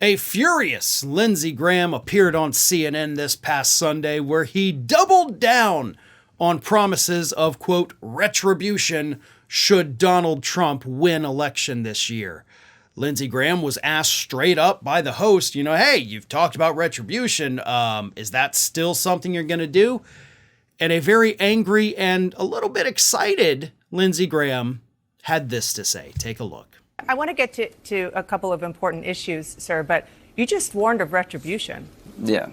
A furious Lindsey Graham appeared on CNN this past Sunday where he doubled down on promises of, quote, retribution should Donald Trump win election this year. Lindsey Graham was asked straight up by the host, hey, you've talked about retribution. Is that still something you're going to do? And a very angry and a little bit excited Lindsey Graham had this to say. Take a look. I want to get to a couple of important issues, sir, but you just warned of retribution. Yeah.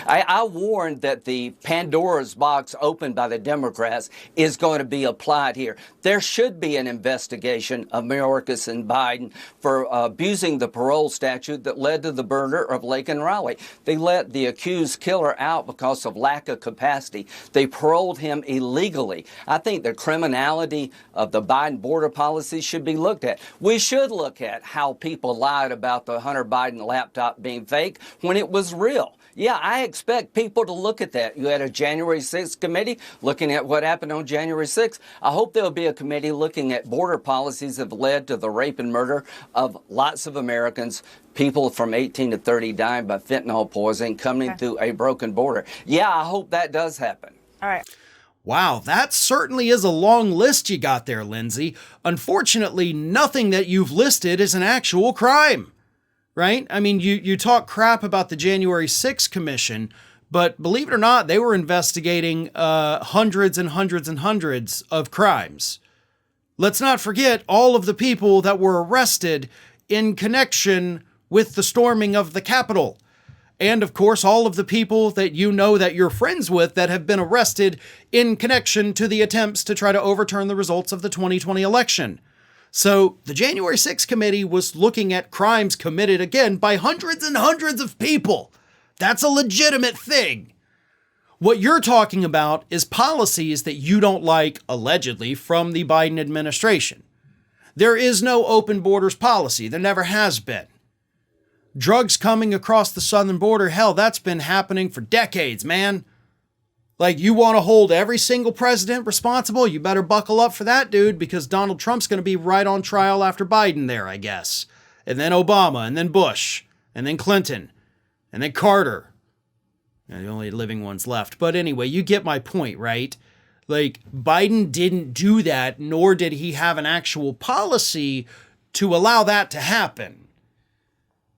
I warned that the Pandora's box opened by the Democrats is going to be applied here. There should be an investigation of Mayorkas and Biden for abusing the parole statute that led to the murder of Laken Riley. They let the accused killer out because of lack of capacity. They paroled him illegally. I think the criminality of the Biden border policy should be looked at. We should look at how people lied about the Hunter Biden laptop being fake when it was real. Yeah, I expect people to look at that. You had a January 6th committee looking at what happened on January 6th. I hope there'll be a committee looking at border policies that have led to the rape and murder of lots of Americans, people from 18 to 30 dying by fentanyl poisoning coming through a broken border. Yeah, I hope that does happen. All right. Wow, that certainly is a long list you got there, Lindsey. Unfortunately, nothing that you've listed is an actual crime. Right? I mean, you talk crap about the January 6th commission, but believe it or not, they were investigating hundreds and hundreds and hundreds of crimes. Let's not forget all of the people that were arrested in connection with the storming of the Capitol. And of course, all of the people that you know that you're friends with that have been arrested in connection to the attempts to try to overturn the results of the 2020 election. So the January 6th committee was looking at crimes committed, again, by hundreds and hundreds of people. That's a legitimate thing. What you're talking about is policies that you don't like, allegedly, from the Biden administration. There is no open borders policy. There never has been. Drugs coming across the southern border, hell, that's been happening for decades, man. Like, you want to hold every single president responsible? You better buckle up for that, dude, because Donald Trump's going to be right on trial after Biden there, I guess. And then Obama, and then Bush, and then Clinton, and then Carter. And the only living ones left. But anyway, you get my point, right? Like, Biden didn't do that, nor did he have an actual policy to allow that to happen.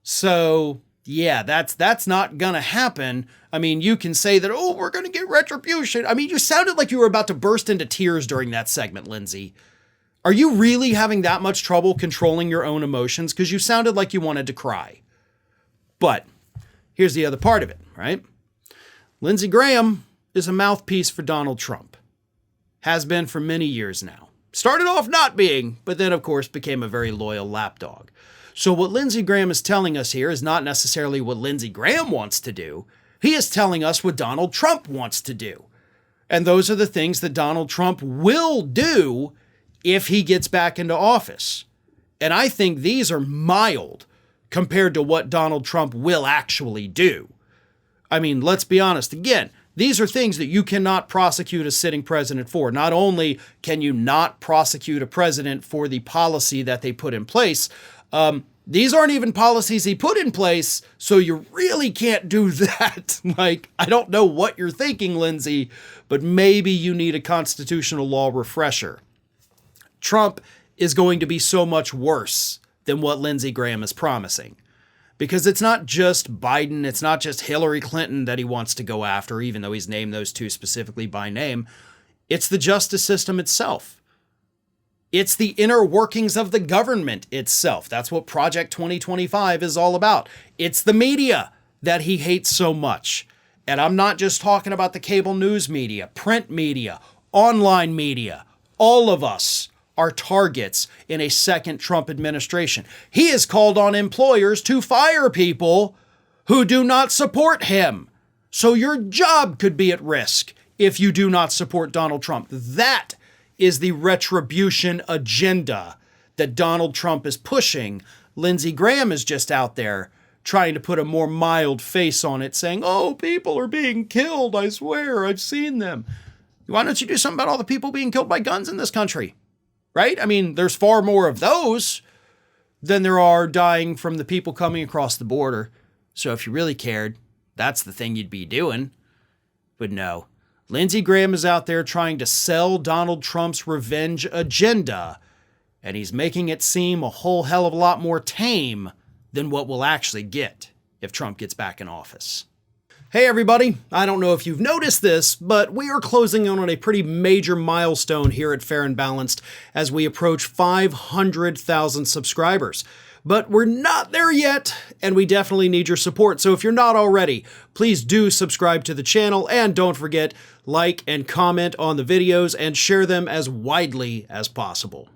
So, yeah, that's not going to happen. I mean, you can say that, oh, we're going to get retribution. I mean, you sounded like you were about to burst into tears during that segment, Lindsey. Are you really having that much trouble controlling your own emotions? Because you sounded like you wanted to cry. But here's the other part of it, right? Lindsey Graham is a mouthpiece for Donald Trump. Has been for many years now. Started off not being, but then, of course, became a very loyal lapdog. So what Lindsey Graham is telling us here is not necessarily what Lindsey Graham wants to do. He is telling us what Donald Trump wants to do. And those are the things that Donald Trump will do if he gets back into office. And I think these are mild compared to what Donald Trump will actually do. I mean, let's be honest. Again, these are things that you cannot prosecute a sitting president for. Not only can you not prosecute a president for the policy that they put in place, these aren't even policies he put in place, so you really can't do that. Like, I don't know what you're thinking, Lindsey, but maybe you need a constitutional law refresher. Trump is going to be so much worse than what Lindsey Graham is promising. Because it's not just Biden, it's not just Hillary Clinton that he wants to go after, even though he's named those two specifically by name. It's the justice system itself. It's the inner workings of the government itself. That's what Project 2025 is all about. It's the media that he hates so much. And I'm not just talking about the cable news media, print media, online media. All of us are targets in a second Trump administration. He has called on employers to fire people who do not support him. So your job could be at risk if you do not support Donald Trump. That is the retribution agenda that Donald Trump is pushing. Lindsey Graham is just out there trying to put a more mild face on it, saying, oh, people are being killed. I swear, I've seen them. Why don't you do something about all the people being killed by guns in this country? Right? I mean, there's far more of those. than there are dying from the people coming across the border. So if you really cared, that's the thing you'd be doing. But no, Lindsey Graham is out there trying to sell Donald Trump's revenge agenda, and he's making it seem a whole hell of a lot more tame than what we'll actually get if Trump gets back in office. Hey everybody, I don't know if you've noticed this, but we are closing in on a pretty major milestone here at Fair and Balanced as we approach 500,000 subscribers. But we're not there yet, and we definitely need your support. So if you're not already, please do subscribe to the channel, and don't forget, like and comment on the videos and share them as widely as possible.